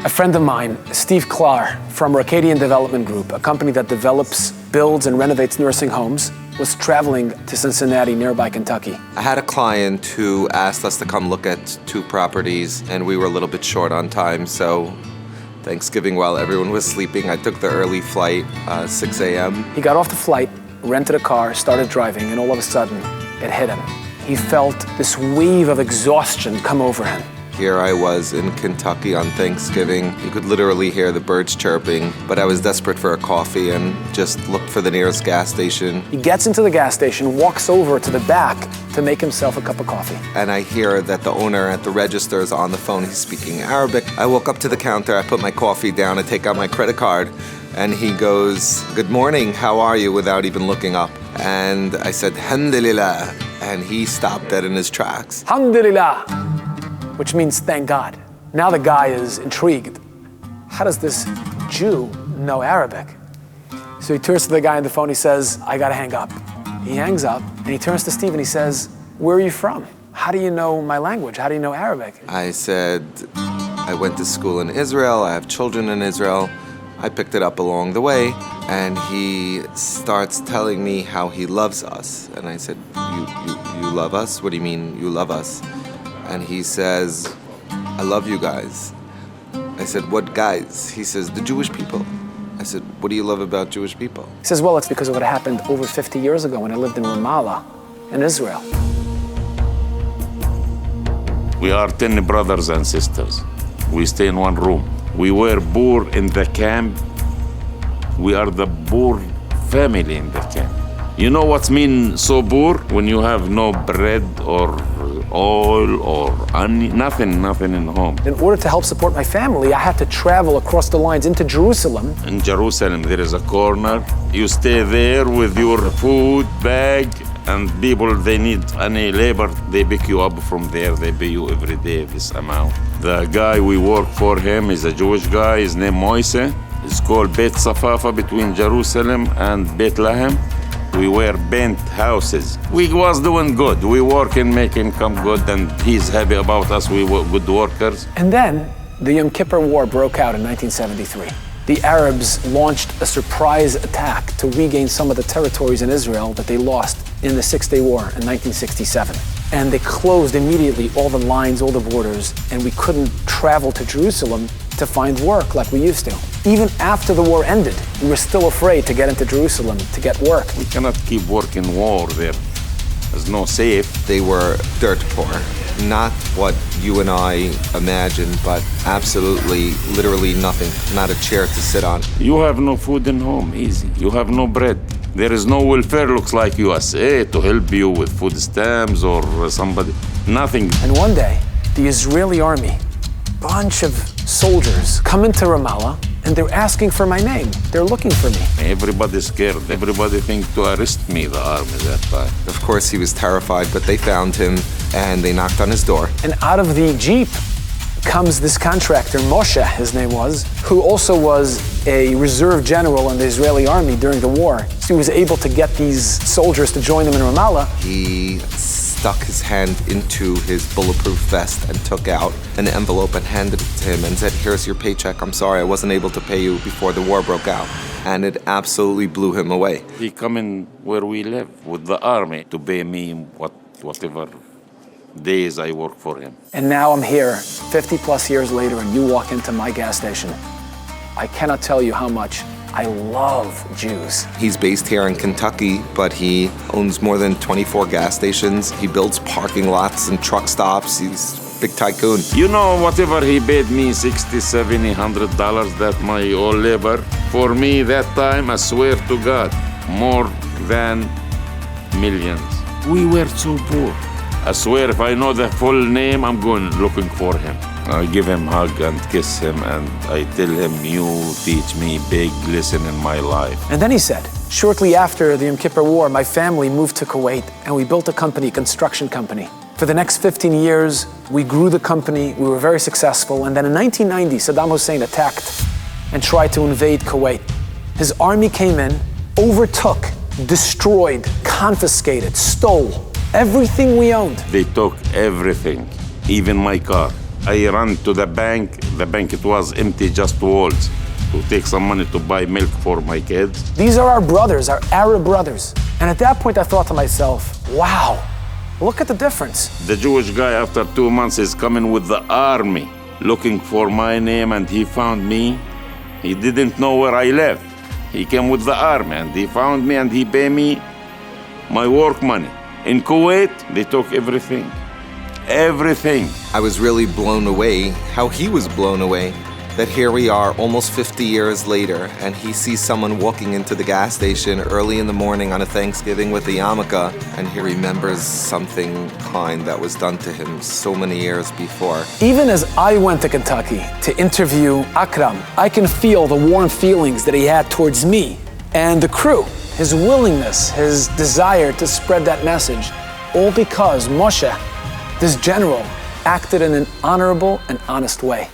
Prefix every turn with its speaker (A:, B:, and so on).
A: A friend of mine, Steve Klar from Racadian Development Group, a company that develops, builds, and renovates nursing homes, was traveling to Cincinnati, nearby Kentucky.
B: I had a client who asked us to come look at 2 properties, and we were a little bit short on time, so Thanksgiving while everyone was sleeping, I took the early flight, 6 a.m.
A: He got off the flight, rented a car, started driving, and all of a sudden, it hit him. He felt this wave of exhaustion come over him.
B: Here I was in Kentucky on Thanksgiving. You could literally hear the birds chirping, but I was desperate for a coffee and just looked for the nearest gas station.
A: He gets into the gas station, walks over to the back to make himself a cup of coffee.
B: And I hear that the owner at the register is on the phone. He's speaking Arabic. I walk up to the counter, I put my coffee down, I take out my credit card, and he goes, "Good morning, how are you?" without even looking up. And I said, "Alhamdulillah," and he stopped dead in his tracks.
A: Alhamdulillah, which means thank God. Now the guy is intrigued. How does this Jew know Arabic? So he turns to the guy on the phone, he says, "I gotta hang up." He hangs up, and he turns to Steve and he says, "Where are you from? How do you know my language? How do you know Arabic?"
B: I said, "I went to school in Israel, I have children in Israel." I picked it up along the way, and he starts telling me how he loves us. And I said, you love us? What do you mean you love us? And he says, "I love you guys." I said, "What guys?" He says, "The Jewish people." I said, "What do you love about Jewish people?"
A: He says, "Well, it's because of what happened over 50 years ago when I lived in Ramallah in Israel."
C: We are 10 brothers and sisters. We stay in one room. We were poor in the camp. We are the poor family in the camp. You know what's mean so poor? When you have no bread or oil or nothing in home.
A: In order to help support my family, I had to travel across the lines into Jerusalem.
C: In Jerusalem, there is a corner. You stay there with your food bag, and people, they need any labor, they pick you up from there. They pay you every day this amount. The guy we work for him is a Jewish guy. His name Moise. It's called Beit Safafa between Jerusalem and Bethlehem. We were bent houses. We was doing good. We work and make income good, and he's happy about us. We were good workers.
A: And then the Yom Kippur War broke out in 1973. The Arabs launched a surprise attack to regain some of the territories in Israel that they lost in the Six-Day War in 1967. And they closed immediately all the lines, all the borders, and we couldn't travel to Jerusalem to find work like we used to. Even after the war ended, we were still afraid to get into Jerusalem to get work.
C: We cannot keep working war there. There's no safe.
B: They were dirt poor. Not what you and I imagined, but absolutely, literally nothing. Not a chair to sit on.
C: You have no food in home, easy. You have no bread. There is no welfare, looks like USA, to help you with food stamps or somebody. Nothing.
A: And one day, the Israeli army, bunch of soldiers, come into Ramallah, and they're asking for my name. They're looking for me.
C: Everybody's scared. Everybody thinks to arrest me, the army, that time.
B: Of course, he was terrified, but they found him, and they knocked on his door.
A: And out of the Jeep comes this contractor, Moshe, his name was, who also was a reserve general in the Israeli army during the war. So he was able to get these soldiers to join him in Ramallah.
B: He stuck his hand into his bulletproof vest and took out an envelope and handed it to him and said, "Here's your paycheck. I'm sorry, I wasn't able to pay you before the war broke out." And it absolutely blew him away.
C: He come in where we live with the army to pay me whatever days I work for him.
A: And now I'm here 50 plus years later, and you walk into my gas station. I cannot tell you how much I love Jews.
B: He's based here in Kentucky, but he owns more than 24 gas stations. He builds parking lots and truck stops. He's a big tycoon.
C: You know, whatever he paid me, $60, $70, $100, that my all labor. For me, that time, I swear to God, more than millions. We were so poor. I swear, if I know the full name, I'm going looking for him. I give him a hug and kiss him, and I tell him, "You teach me big lesson in my life."
A: And then he said, shortly after the Yom Kippur War, my family moved to Kuwait, and we built a company, a construction company. For the next 15 years, we grew the company, we were very successful, and then in 1990, Saddam Hussein attacked and tried to invade Kuwait. His army came in, overtook, destroyed, confiscated, stole everything we owned.
C: They took everything, even my car. I ran to the bank, The bank, it was empty, just walls, to take some money to buy milk for my kids.
A: These are our brothers, our Arab brothers. And at that point, I thought to myself, wow, look at the difference.
C: The Jewish guy, after 2 months, is coming with the army, looking for my name, and he found me. He didn't know where I lived. He came with the army, and he found me, and he paid me my work money. In Kuwait, they took everything. Everything.
B: I was really blown away how he was blown away. That here we are almost 50 years later, and he sees someone walking into the gas station early in the morning on a Thanksgiving with a yarmulke, and he remembers something kind that was done to him so many years before.
A: Even as I went to Kentucky to interview Akram, I can feel the warm feelings that he had towards me and the crew, his willingness, his desire to spread that message, all because Moshe, this general, acted in an honorable and honest way.